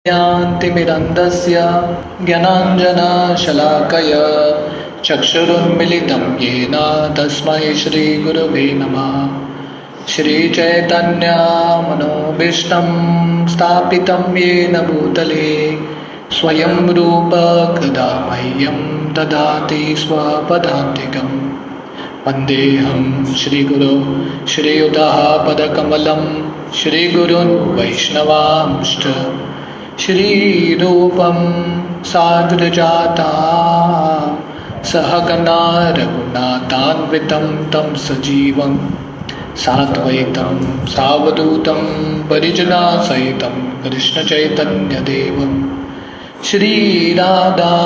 ज्ञानतिमिरन्धस्य ज्ञानाञ्जनशलाकया चक्षुरुन्मिलितं येन तस्मै श्रीगुरवे नमः। श्रीचैतन्यमनोभीष्टं स्थापितं येन भूतले स्वयं रूप कदा मह्यं ददाति स्वपदान्तिकं। वन्देऽहं श्रीगुरो श्रीयुतः पदकमलं श्रीगुरून् वैष्णवांश्च श्रीरूपं साग्रजाता सहगना रघुनाथान्वितं तं सजीवं साद्वैतं सावधूतं परिजनसहितं कृष्णचैतन्यदेवं श्रीराधा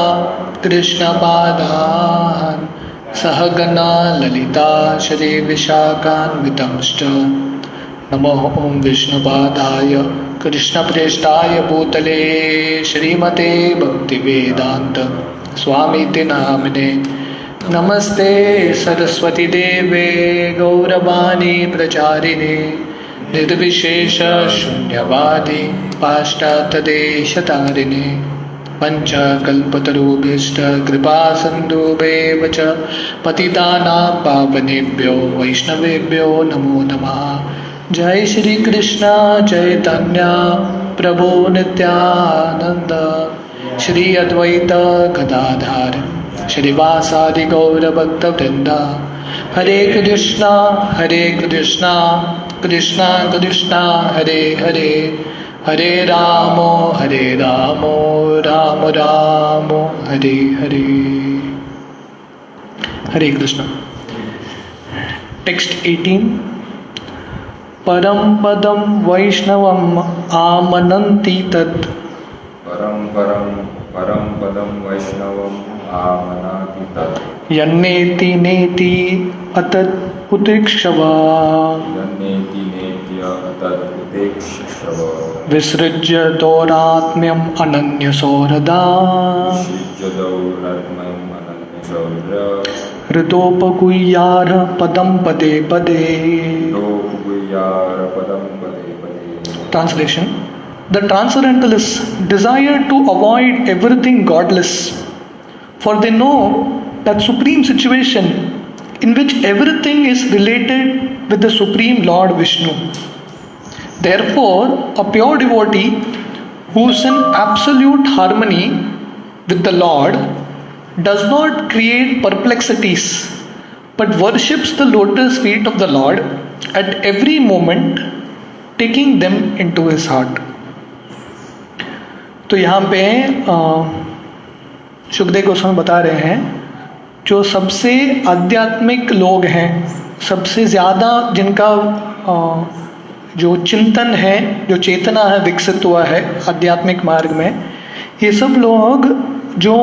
कृष्णपादान् सहगना ललिता श्रीविशाखान्वितंश्च। नमो ओं विष्णुपादाय कृष्णप्रेष्ठाय भूतले श्रीमते भक्तिवेदांत स्वामीति नामिने। नमस्ते सरस्वती देवे गौरवाणी प्रचारिणे निर्विशेष शून्यवादी पाश्चात्यदेशतारिणे पंचकल्पतरुभ्यश्च कृपा सिन्धुभ्येव च पतितानां पावनेभ्यो वैष्णवेभ्यो नमो नमः। जय श्री कृष्ण चैतन्य प्रभु नित्यानंद श्री अद्वैत गदाधर श्रीवासादि गौर भक्त वृंदा। हरे कृष्णा कृष्णा कृष्णा हरे हरे, हरे रामो राम राम हरे हरे। हरे कृष्ण। टेक्स्ट 18। परम पदम वैष्णवम आमनन्ति तत्। परम पदम वैष्णवम आमनन्ति तत्। यन्नेति नेति अतत् उतिक्षव। यन्नेति नेति अतत् उतिक्षव। विसृज्य दौरात्म्यम अनन्य सौहृदा। विसृज्य दौरात्म्यम अनन्य सौहृदा। हृदोपगुह्यार पदम पदे पदे। Translation. The transcendentalists desire to avoid everything godless, for they know that supreme situation in which everything is related with the Supreme Lord Vishnu. Therefore, a pure devotee who is in absolute harmony with the Lord does not create perplexities, but worships the lotus feet of the Lord at every moment, taking them into his heart. तो यहाँ पे सुखदेव गोस्वामी बता रहे हैं जो सबसे आध्यात्मिक लोग हैं, सबसे ज़्यादा जिनका जो चिंतन है, जो चेतना है विकसित हुआ है आध्यात्मिक मार्ग में, ये सब लोग जो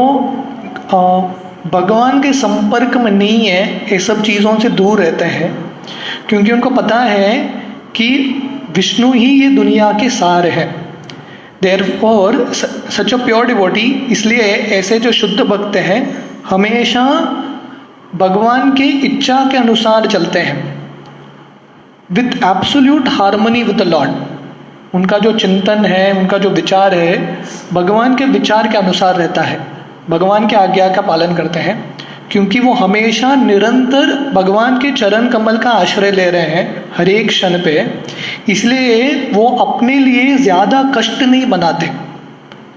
भगवान के संपर्क में नहीं है, ये सब चीज़ों से दूर रहते हैं, क्योंकि उनको पता है कि विष्णु ही ये दुनिया के सार है। Therefore, such a pure devotee, इसलिए ऐसे जो शुद्ध भक्त हैं हमेशा भगवान की इच्छा के अनुसार चलते हैं, with absolute harmony with the Lord. उनका जो चिंतन है, उनका जो विचार है, भगवान के विचार के अनुसार रहता है, भगवान के आज्ञा का पालन करते हैं, क्योंकि वो हमेशा निरंतर भगवान के चरण कमल का आश्रय ले रहे हैं हर एक क्षण पे। इसलिए वो अपने लिए ज़्यादा कष्ट नहीं बनाते।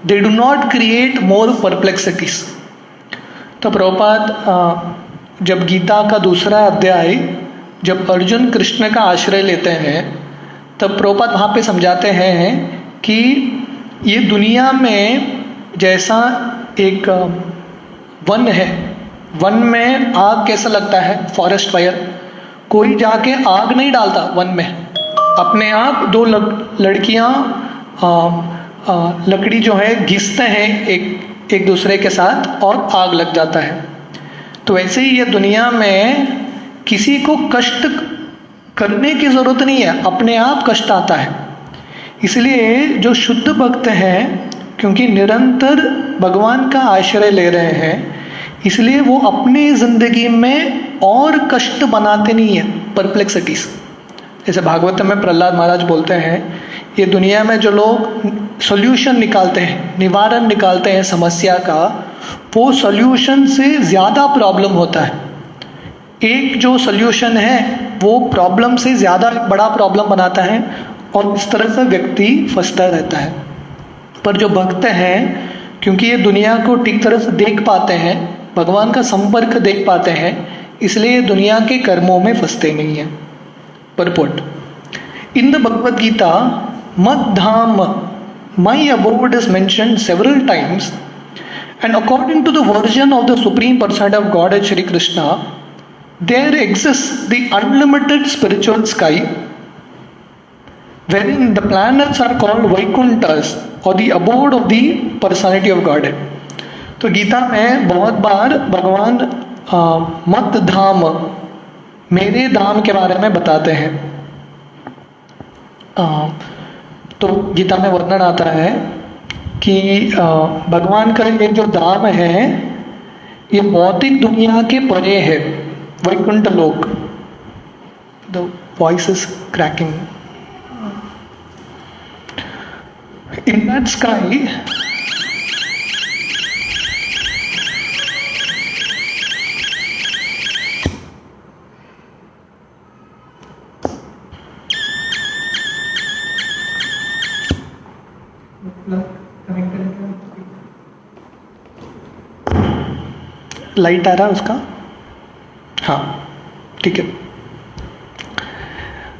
They do not create more perplexities. तो प्रभुपाद जब गीता का दूसरा अध्याय, जब अर्जुन कृष्ण का आश्रय लेते हैं, तब प्रभुपाद वहाँ पे समझाते हैं कि ये दुनिया में जैसा एक वन है, वन में आग कैसा लगता है, फॉरेस्ट फायर, कोई जाके आग नहीं डालता वन में, अपने आप दो लड़कियां लकड़ी जो है घिसते हैं एक दूसरे के साथ और आग लग जाता है। तो वैसे ही ये दुनिया में किसी को कष्ट करने की जरूरत नहीं है, अपने आप कष्ट आता है। इसलिए जो शुद्ध भक्त हैं, क्योंकि निरंतर भगवान का आश्रय ले रहे हैं, इसलिए वो अपनी जिंदगी में और कष्ट बनाते नहीं है, परप्लेक्सिटीज। जैसे भागवत में प्रहलाद महाराज बोलते हैं ये दुनिया में जो लोग सॉल्यूशन निकालते हैं, निवारण निकालते हैं समस्या का, वो सॉल्यूशन से ज़्यादा प्रॉब्लम होता है। एक जो सॉल्यूशन है वो प्रॉब्लम से ज़्यादा बड़ा प्रॉब्लम बनाता है और इस तरह से व्यक्ति फंसता रहता है। पर जो भक्त हैं, क्योंकि ये दुनिया को ठीक तरह से देख पाते हैं, भगवान का संपर्क देख पाते हैं, इसलिए दुनिया के कर्मों में फंसते नहीं हैं। Purport in the Bhagavad Gita, मद धाम, my abode is mentioned several times, and according to the version of the Supreme Personality of Godhead Shri Krishna, there exists the unlimited spiritual sky, wherein the planets are called Vaikunthas or the abode of the Personality of Godhead. तो गीता में बहुत बार भगवान मत धाम, मेरे धाम के बारे में बताते हैं। तो गीता में वर्णन आता है कि भगवान का ये जो धाम है ये भौतिक दुनिया के परे है, वैकुंठ लोक। The voice is cracking. In that sky light आ रहा है उसका? हाँ, ठीक है।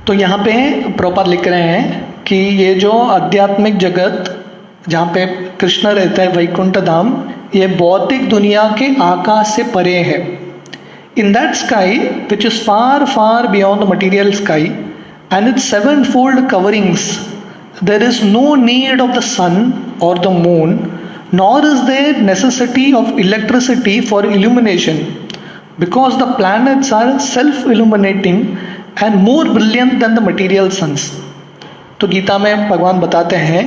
तो यहाँ पे प्रॉपर लिख रहे हैं कि ये जो आध्यात्मिक जगत जहाँ पे कृष्ण रहता है, वैकुंठ धाम, ये भौतिक दुनिया के आकाश से परे है। इन that sky which is far far beyond the material sky and it's 7-fold coverings, there is no need of the sun or the moon, nor is there necessity of electricity for illumination, because the planets are self-illuminating and more brilliant than the material suns. तो गीता में भगवान बताते हैं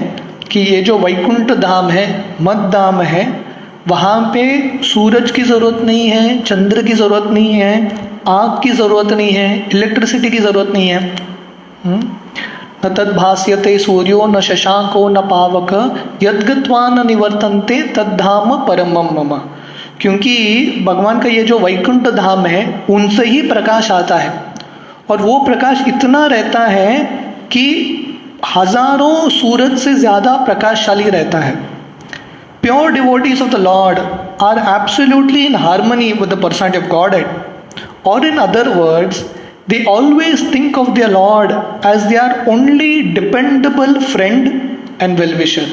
कि ये जो वैकुंठ धाम है, मद धाम है, वहाँ पे सूरज की ज़रूरत नहीं है, चंद्र की ज़रूरत नहीं है, आग की ज़रूरत नहीं है, इलेक्ट्रिसिटी की ज़रूरत नहीं है। न तद्भास्यते सूर्यो न शशांको न पावक यद्गत्वा न निवर्तन्ते तद्धाम परमम मम। क्योंकि भगवान का ये जो वैकुंठ धाम है उनसे ही प्रकाश आता है, और वो प्रकाश इतना रहता है कि हजारों सूरज से ज़्यादा प्रकाशशाली रहता है। Pure devotees of the Lord are absolutely in harmony with the personality of Godhead, और in other words they always think of their Lord as their only dependable friend and well-wisher.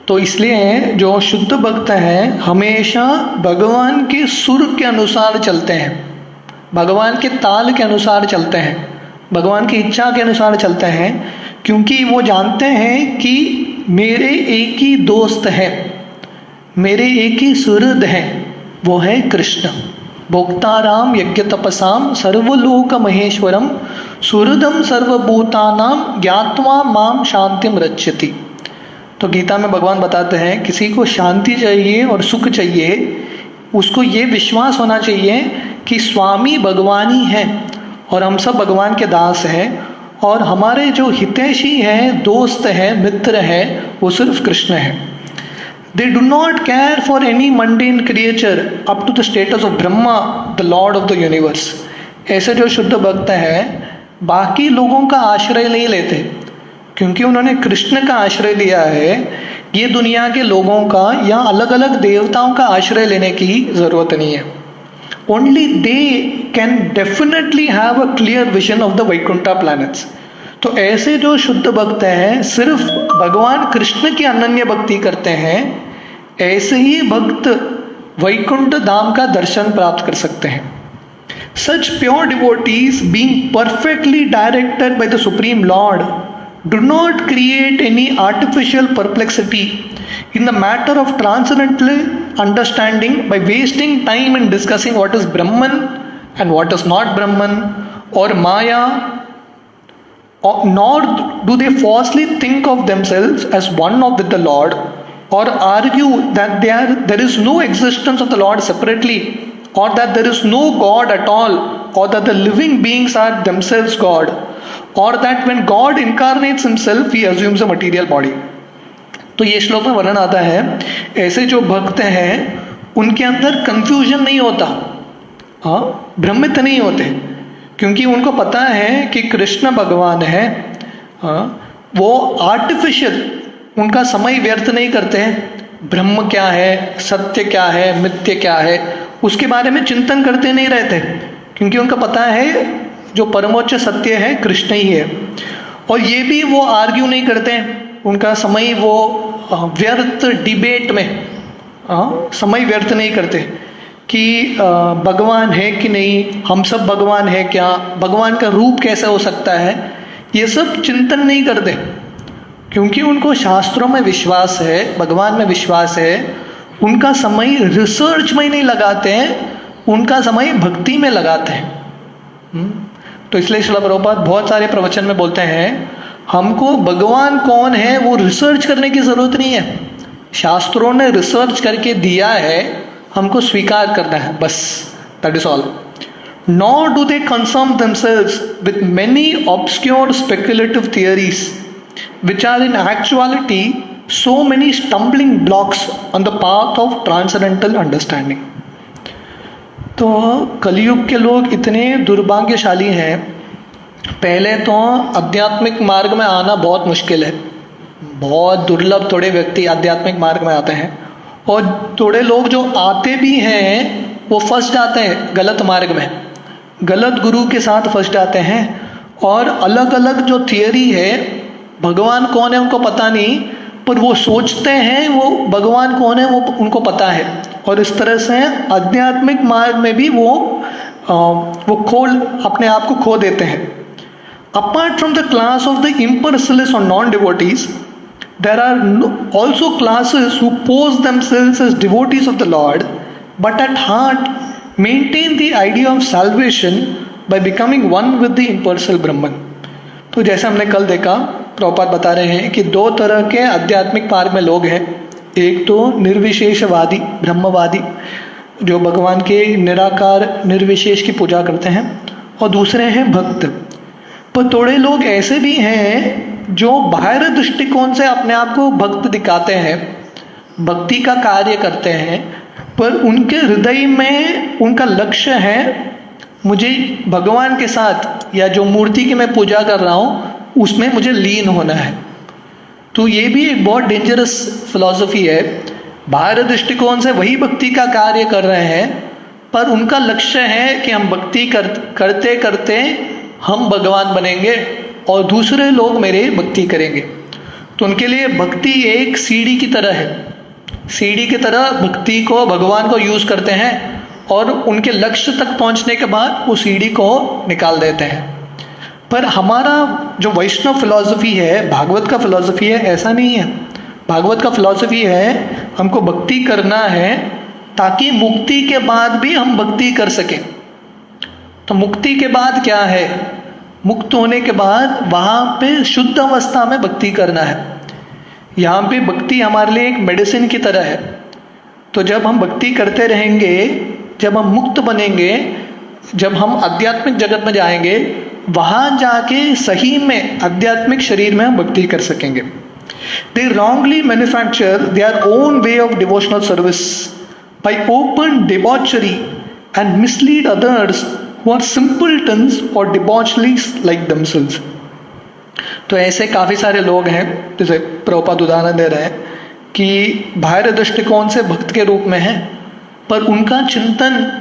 तो इसलिए जो शुद्ध भक्त हैं हमेशा भगवान के सुर के अनुसार चलते हैं, भगवान के ताल के अनुसार चलते हैं, भगवान की इच्छा के अनुसार चलते हैं, क्योंकि वो जानते हैं कि मेरे एक ही दोस्त है, मेरे एक ही सुहृद हैं, वो है कृष्ण। भोक्ताराम यज्ञ तपसाम सर्वलोक महेश्वरम सुहृदम सर्वभूतानाम ज्ञात्वा माम शांतिम रच्यति। तो गीता में भगवान बताते हैं किसी को शांति चाहिए और सुख चाहिए, उसको ये विश्वास होना चाहिए कि स्वामी भगवान ही है और हम सब भगवान के दास हैं, और हमारे जो हितैषी हैं, दोस्त हैं, मित्र हैं, वो सिर्फ कृष्ण हैं। They do not care for any mundane creature up to the status of Brahma, the Lord of the universe. ऐसे जो शुद्ध भक्त हैं बाकी लोगों का आश्रय नहीं लेते, क्योंकि उन्होंने कृष्ण का आश्रय लिया है। ये दुनिया के लोगों का या अलग अलग देवताओं का आश्रय लेने की ज़रूरत नहीं है। Only they can definitely have a clear vision of the Vaikuntha planets. तो ऐसे जो शुद्ध भक्त हैं सिर्फ भगवान कृष्ण की अनन्य भक्ति करते हैं, ऐसे ही भक्त वैकुंठ धाम का दर्शन प्राप्त कर सकते हैं। Such pure devotees, being perfectly directed by the Supreme Lord, do not create any artificial perplexity in the matter of transcendental understanding by wasting time in discussing what is Brahman and what is not Brahman or Maya, nor do they falsely think of themselves as one with the Lord, or argue that there is no existence of the Lord separately, or that there is no God at all, or that the living beings are themselves God, or that when God incarnates himself he assumes a material body. तो ये श्लोक में वर्णन आता है ऐसे जो भक्त हैं उनके अंदर कंफ्यूजन नहीं होता, हाँ, भ्रमित नहीं होते, क्योंकि उनको पता है कि कृष्ण भगवान है, हाँ, वो आर्टिफिशियल उनका समय व्यर्थ नहीं करते हैं। ब्रह्म क्या है, सत्य क्या है, मिथ्य क्या है, उसके बारे में चिंतन करते नहीं रहते, क्योंकि उनको पता है जो परमोच्च सत्य है कृष्ण ही है। और ये भी वो आर्ग्यू नहीं करते हैं, उनका समय वो व्यर्थ डिबेट में समय व्यर्थ नहीं करते कि भगवान है कि नहीं, हम सब भगवान है क्या, भगवान का रूप कैसे हो सकता है, ये सब चिंतन नहीं करते, क्योंकि उनको शास्त्रों में विश्वास है, भगवान में विश्वास है। उनका समय रिसर्च में नहीं लगाते हैं, उनका समय भक्ति में लगाते हैं। तो इसलिए श्रील प्रभुपाद बहुत सारे प्रवचन में बोलते हैं हमको भगवान कौन है वो रिसर्च करने की जरूरत नहीं है, शास्त्रों ने रिसर्च करके दिया है, हमको स्वीकार करना है बस, that is all. Nor do they concern themselves with many obscure speculative theories which are in actuality so many stumbling blocks on the path of transcendental understanding. तो कलयुग के लोग इतने दुर्भाग्यशाली हैं, पहले तो आध्यात्मिक मार्ग में आना बहुत मुश्किल है, बहुत दुर्लभ थोड़े व्यक्ति आध्यात्मिक मार्ग में आते हैं, और थोड़े लोग जो आते भी हैं वो फंस जाते हैं गलत मार्ग में, गलत गुरु के साथ फंस जाते हैं, और अलग अलग जो थियरी है, भगवान कौन है उनको पता नहीं, पर वो सोचते हैं वो भगवान कौन है वो उनको पता है, और इस तरह से आध्यात्मिक मार्ग में भी वो अपने आप को खो देते हैं। Apart from the class of the impersonalist और non devotees, there are also classes who pose themselves as devotees of the Lord, but at heart maintain the idea of salvation by becoming one with the impersonal Brahman. तो जैसे हमने कल देखा, प्रभुपाद बता रहे हैं कि दो तरह के आध्यात्मिक मार्ग में लोग हैं, एक तो निर्विशेषवादी ब्रह्मवादी जो भगवान के निराकार निर्विशेष की पूजा करते हैं, और दूसरे हैं भक्त। पर थोड़े लोग ऐसे भी हैं जो बाहर दृष्टिकोण से अपने आप को भक्त दिखाते हैं, भक्ति का कार्य करते हैं, पर उनके हृदय में उनका लक्ष्य है मुझे भगवान के साथ या जो मूर्ति की मैं पूजा कर रहा हूँ उसमें मुझे लीन होना है। तो ये भी एक बहुत डेंजरस फिलॉसफी है, बाहर दृष्टिकोण से वही भक्ति का कार्य कर रहे हैं, पर उनका लक्ष्य है कि हम भक्ति करते करते हम भगवान बनेंगे और दूसरे लोग मेरे भक्ति करेंगे। तो उनके लिए भक्ति एक सीढ़ी की तरह है, सीढ़ी की तरह भक्ति को भगवान को यूज करते हैं, और उनके लक्ष्य तक पहुंचने के बाद वो सीढ़ी को निकाल देते हैं। पर हमारा जो वैष्णव फिलॉसफी है, भागवत का फिलॉसफी है, ऐसा नहीं है। भागवत का फिलॉसफी है हमको भक्ति करना है ताकि मुक्ति के बाद भी हम भक्ति कर सकें। तो मुक्ति के बाद क्या है, मुक्त होने के बाद वहाँ पे शुद्ध अवस्था में भक्ति करना है। यहाँ पे भक्ति हमारे लिए एक मेडिसिन की तरह है। तो जब हम भक्ति करते रहेंगे, जब हम मुक्त बनेंगे, जब हम आध्यात्मिक जगत में जाएंगे, वहां जाके सही में आध्यात्मिक शरीर में हम भक्ति कर सकेंगे। They wrongly manufacture their own way of devotional service by open debauchery and mislead others who are simpletons or debaucheries like themselves. तो ऐसे काफी सारे लोग हैं, जैसे प्रभुपाद उदाहरण दे रहे हैं कि बाहर दृष्टिकोण से भक्त के रूप में है, पर उनका चिंतन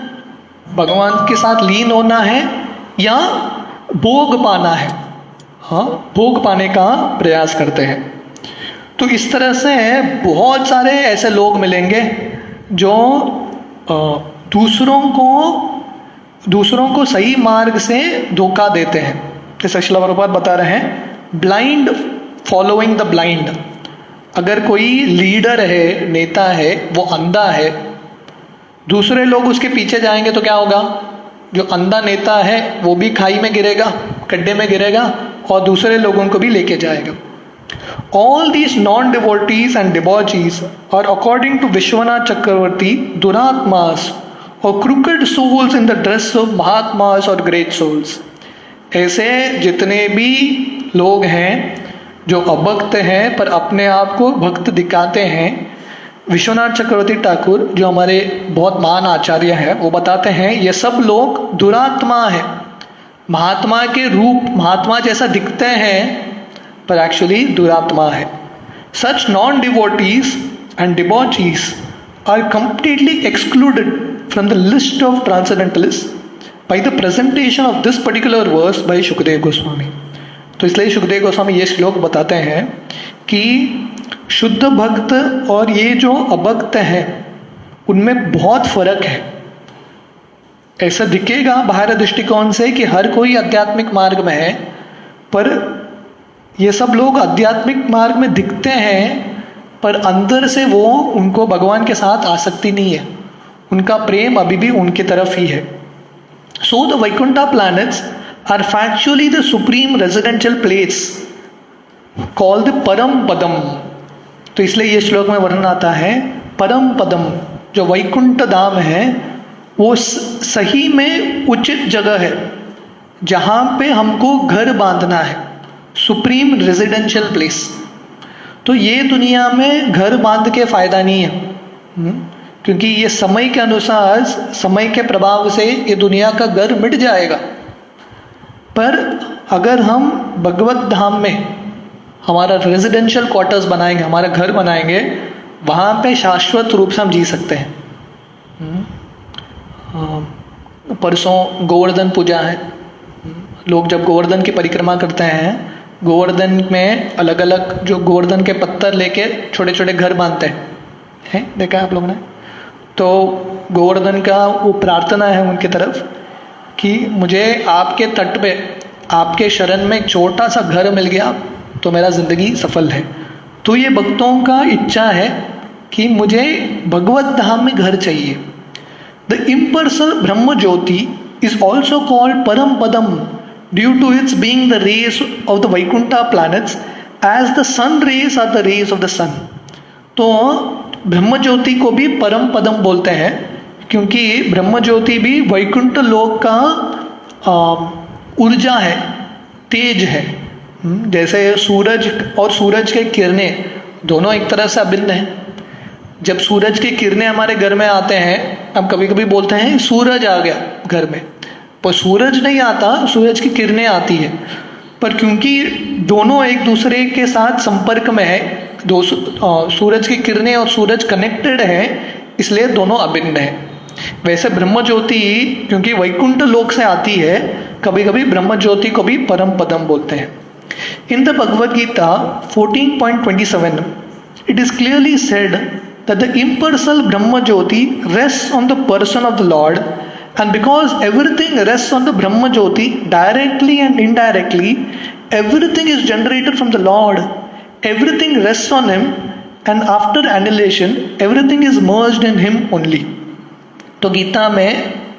भगवान के साथ लीन होना है या भोग पाना है, हाँ, भोग पाने का प्रयास करते हैं। तो इस तरह से बहुत सारे ऐसे लोग मिलेंगे जो दूसरों को सही मार्ग से धोखा देते हैं। जैसे श्रील प्रभुपाद बता रहे हैं, ब्लाइंड फॉलोइंग द ब्लाइंड। अगर कोई लीडर है, नेता है, वो अंधा है, दूसरे लोग उसके पीछे जाएंगे तो क्या होगा, जो अंधा नेता है वो भी खाई में गिरेगा, गड्ढे में गिरेगा, और दूसरे लोगों को भी लेके जाएगा। All these non-devotees and debauchees are, according to Vishwanath Chakravarti, duratmas और crooked souls in the dress of mahatmas और great souls। ऐसे जितने भी लोग हैं जो अभक्त हैं पर अपने आप को भक्त दिखाते हैं, विश्वनाथ चक्रवर्ती ठाकुर जो हमारे बहुत महान आचार्य हैं वो बताते हैं ये सब लोग दुरात्मा है। महात्मा के रूप महात्मा जैसा दिखते हैं पर एक्चुअली दुरात्मा है। Such non devotees and debauchees are completely excluded from the list of transcendentalist by the presentation of this particular verse by Shukadeva Goswami. तो इसलिए शुकदेव गोस्वामी ये श्लोक बताते हैं कि शुद्ध भक्त और ये जो अभक्त हैं उनमें बहुत फर्क है। ऐसा दिखेगा बाहर दृष्टिकोण से कि हर कोई आध्यात्मिक मार्ग में है, पर ये सब लोग आध्यात्मिक मार्ग में दिखते हैं पर अंदर से वो उनको भगवान के साथ आसक्ति नहीं है, उनका प्रेम अभी भी उनकी तरफ ही है। So the Vaikuntha planets are factually the supreme residential place called the परम पदम। तो इसलिए ये श्लोक में वर्णन आता है परम पदम जो वैकुंठ धाम है वो सही में उचित जगह है जहाँ पे हमको घर बांधना है, सुप्रीम रेजिडेंशियल प्लेस। तो ये दुनिया में घर बांध के फायदा नहीं है, क्योंकि ये समय के अनुसार समय के प्रभाव से ये दुनिया का घर मिट जाएगा। पर अगर हम भगवत धाम में हमारा रेजिडेंशियल क्वार्टर्स बनाएंगे, हमारा घर बनाएंगे, वहाँ पे शाश्वत रूप से हम जी सकते हैं। परसों गोवर्धन पूजा है, लोग जब गोवर्धन की परिक्रमा करते हैं, गोवर्धन में अलग अलग जो गोवर्धन के पत्थर लेके छोटे छोटे घर बांधते हैं, देखा है आप लोगों ने? तो गोवर्धन का वो प्रार्थना है उनकी तरफ कि मुझे आपके तट पे आपके शरण में एक छोटा सा घर मिल गया तो मेरा जिंदगी सफल है। तो ये भक्तों का इच्छा है कि मुझे भगवत धाम में घर चाहिए। The impersonal Brahma Jyoti is also called param padam due to its being the rays of the Vaikuntha planets as the sun rays are the rays of the sun. तो ब्रह्म ज्योति को भी परम पदम बोलते हैं क्योंकि ब्रह्म ज्योति भी वैकुंठ लोक का ऊर्जा है, तेज है। जैसे सूरज और सूरज के किरणें दोनों एक तरह से अभिन्न हैं। जब सूरज की किरणें हमारे घर में आते हैं, हम कभी कभी बोलते हैं सूरज आ गया घर में, पर सूरज नहीं आता, सूरज की किरणें आती है। पर क्योंकि दोनों एक दूसरे के साथ संपर्क में है, सूरज की किरणें और सूरज कनेक्टेड है, इसलिए दोनों अभिन्न है। वैसे ब्रह्म ज्योति क्योंकि वैकुंठ लोक से आती है, कभी कभी ब्रह्म ज्योति को भी परम पदम बोलते हैं। In the Bhagavad Gita 14.27, it is clearly said that the impersonal Brahma Jyoti rests on the person of the Lord, and because everything rests on the Brahma Jyoti directly and indirectly, everything is generated from the Lord, everything rests on Him, and after annihilation, everything is merged in Him only. तो गीता में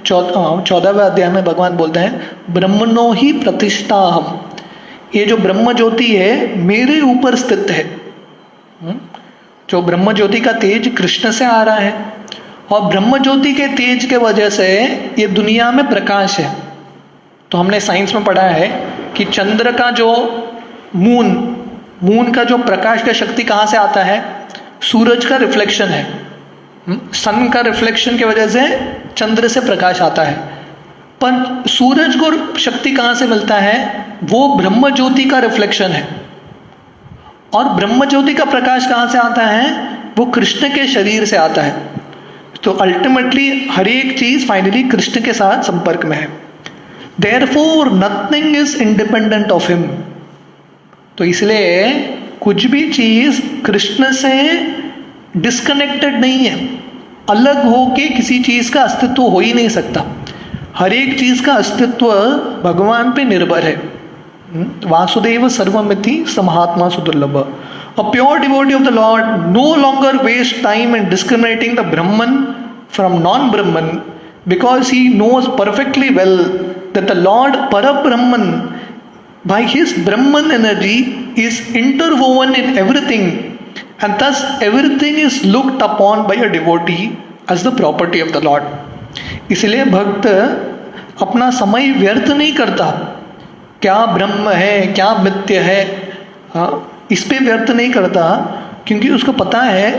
14वें अध्याय में भगवान बोलते हैं ब्रह्मणो ही प्रतिष्ठा हम। ये जो ब्रह्म ज्योति है मेरे ऊपर स्थित है। जो ब्रह्म ज्योति का तेज कृष्ण से आ रहा है और ब्रह्म ज्योति के तेज के वजह से ये दुनिया में प्रकाश है। तो हमने साइंस में पढ़ा है कि चंद्र का जो मून का जो प्रकाश का शक्ति कहाँ से आता है? सूरज का रिफ्लेक्शन है। सन का रिफ्लेक्शन की वजह से चंद्र से प्रकाश आता है। पर सूरज को शक्ति कहाँ से मिलता है? वो ब्रह्म ज्योति का रिफ्लेक्शन है। और ब्रह्म ज्योति का प्रकाश कहाँ से आता है? वो कृष्ण के शरीर से आता है। तो अल्टीमेटली हर एक चीज फाइनली कृष्ण के साथ संपर्क में है। Therefore nothing is independent of him. तो इसलिए कुछ भी चीज कृष्ण से डिस्कनेक्टेड नहीं है, अलग होके किसी चीज का अस्तित्व हो ही नहीं सकता। हर एक चीज का अस्तित्व भगवान पे निर्भर है। वासुदेव सर्वमिति समहात्मा सुदुर्लभ। A pure devotee of the Lord no longer wastes time in discriminating the Brahman from non-Brahman, because he knows perfectly well that the Lord Parabrahman by his Brahman energy is interwoven in everything, and thus everything is looked upon by a devotee as the property of the Lord. इसलिए भक्त अपना समय व्यर्थ नहीं करता, क्या ब्रह्म है क्या मिथ्य है, इस पे व्यर्थ नहीं करता, क्योंकि उसको पता है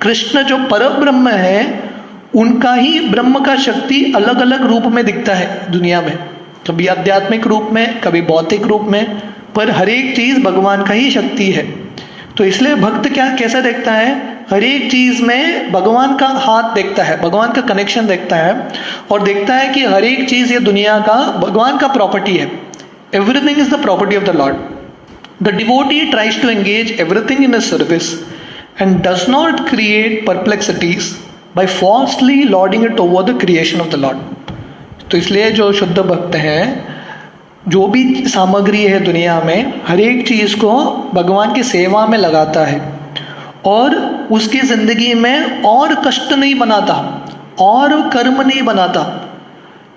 कृष्ण जो परम ब्रह्म है उनका ही ब्रह्म का शक्ति अलग अलग रूप में दिखता है दुनिया में, कभी आध्यात्मिक रूप में कभी भौतिक रूप में, पर हर एक चीज भगवान का ही शक्ति है। तो इसलिए भक्त क्या कैसा देखता है, हर एक चीज में भगवान का हाथ देखता है, भगवान का कनेक्शन देखता है, और देखता है कि हर एक चीज ये दुनिया का भगवान का प्रॉपर्टी है। Everything is the property of the Lord. The devotee tries to engage everything in his service and does not create perplexities by falsely lording it over the creation of the Lord. तो इसलिए जो शुद्ध भक्त हैं, जो भी सामग्री है दुनिया में, हर एक चीज को भगवान की सेवा में लगाता है और उसकी जिंदगी में और कष्ट नहीं बनाता और कर्म नहीं बनाता।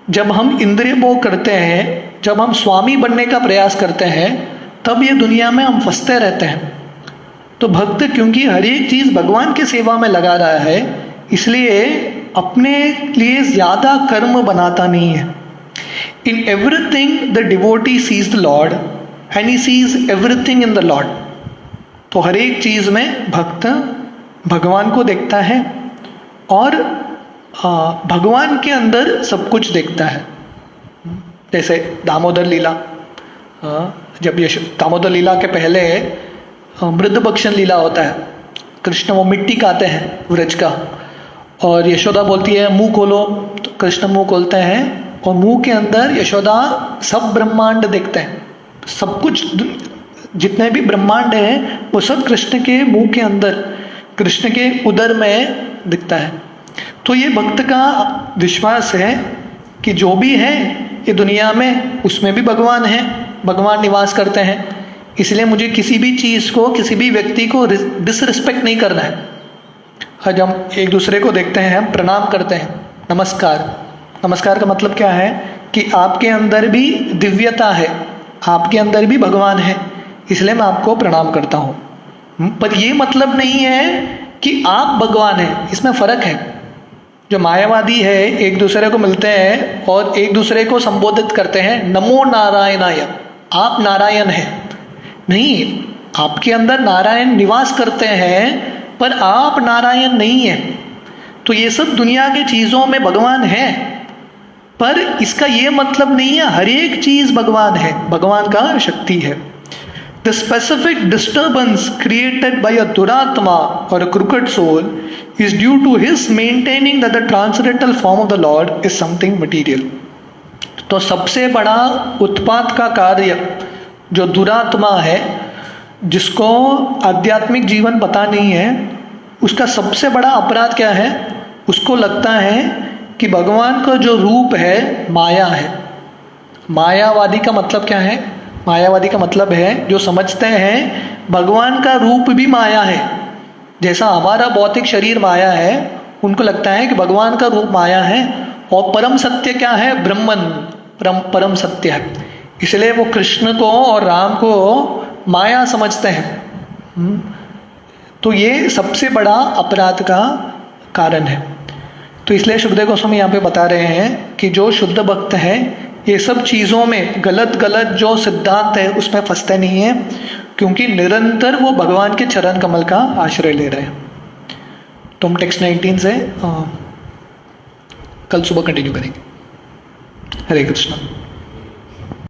जब हम इंद्रिय भोग करते हैं, जब हम स्वामी बनने का प्रयास करते हैं, तब ये दुनिया में हम फंसते रहते हैं। तो भक्त क्योंकि हर एक चीज भगवान की सेवा में लगा रहा है, इसलिए अपने लिए ज्यादा कर्म बनाता नहीं है। In everything the devotee sees the Lord and he sees everything in the Lord. तो हर एक चीज में भक्त भगवान को देखता है और भगवान के अंदर सब कुछ देखता है। जैसे दामोदर लीला, जब दामोदर लीला के पहले मृदभक्षण लीला होता है, कृष्ण वो मिट्टी खाते हैं व्रज का, और यशोदा बोलती है मुंह खोलो, तो कृष्ण मुंह खोलते हैं और मुंह के अंदर यशोदा सब ब्रह्मांड देखते हैं, सब कुछ जितने भी ब्रह्मांड हैं वो सब कृष्ण के मुंह के अंदर, कृष्ण के उदर में दिखता है। तो ये भक्त का विश्वास है कि जो भी है ये दुनिया में, उसमें भी भगवान है, भगवान निवास करते हैं, इसलिए मुझे किसी भी चीज को, किसी भी व्यक्ति को डिसरिस्पेक्ट नहीं करना है। आज हम एक दूसरे को देखते हैं, हम प्रणाम करते हैं, नमस्कार। नमस्कार का मतलब क्या है कि आपके अंदर भी दिव्यता है, आपके अंदर भी भगवान है, इसलिए मैं आपको प्रणाम करता हूँ। पर ये मतलब नहीं है कि आप भगवान हैं, इसमें फर्क है। जो मायावादी है एक दूसरे को मिलते हैं और एक दूसरे को संबोधित करते हैं नमो नारायणाय, आप नारायण हैं। नहीं, आपके अंदर नारायण निवास करते हैं पर आप नारायण नहीं हैं। तो ये सब दुनिया के चीजों में भगवान है, पर इसका ये मतलब नहीं है हर एक चीज भगवान है, भगवान का शक्ति है। The specific disturbance created by a duratma or a crooked soul is due to his maintaining that the transcendental form of the Lord is something material. तो सबसे बड़ा उत्पात का कार्य जो दुरात्मा है, जिसको आध्यात्मिक जीवन पता नहीं है, उसका सबसे बड़ा अपराध क्या है? उसको लगता है कि भगवान का जो रूप है माया है। मायावादी का मतलब क्या है? मायावादी का मतलब है जो समझते हैं भगवान का रूप भी माया है। जैसा हमारा भौतिक शरीर माया है, उनको लगता है कि भगवान का रूप माया है और परम सत्य क्या है? ब्रह्मन परम सत्य है। इसलिए वो कृष्ण को और राम को माया समझते हैं। तो ये सबसे बड़ा अपराध का कारण है। तो इसलिए सुखदेव गोस्वामी यहाँ पे बता रहे हैं कि जो शुद्ध भक्त है ये सब चीज़ों में गलत जो सिद्धांत है उसमें फंसते नहीं है, क्योंकि निरंतर वो भगवान के चरण कमल का आश्रय ले रहे हैं। तो हम टेक्स्ट 19 से कल सुबह कंटिन्यू करेंगे। हरे कृष्ण।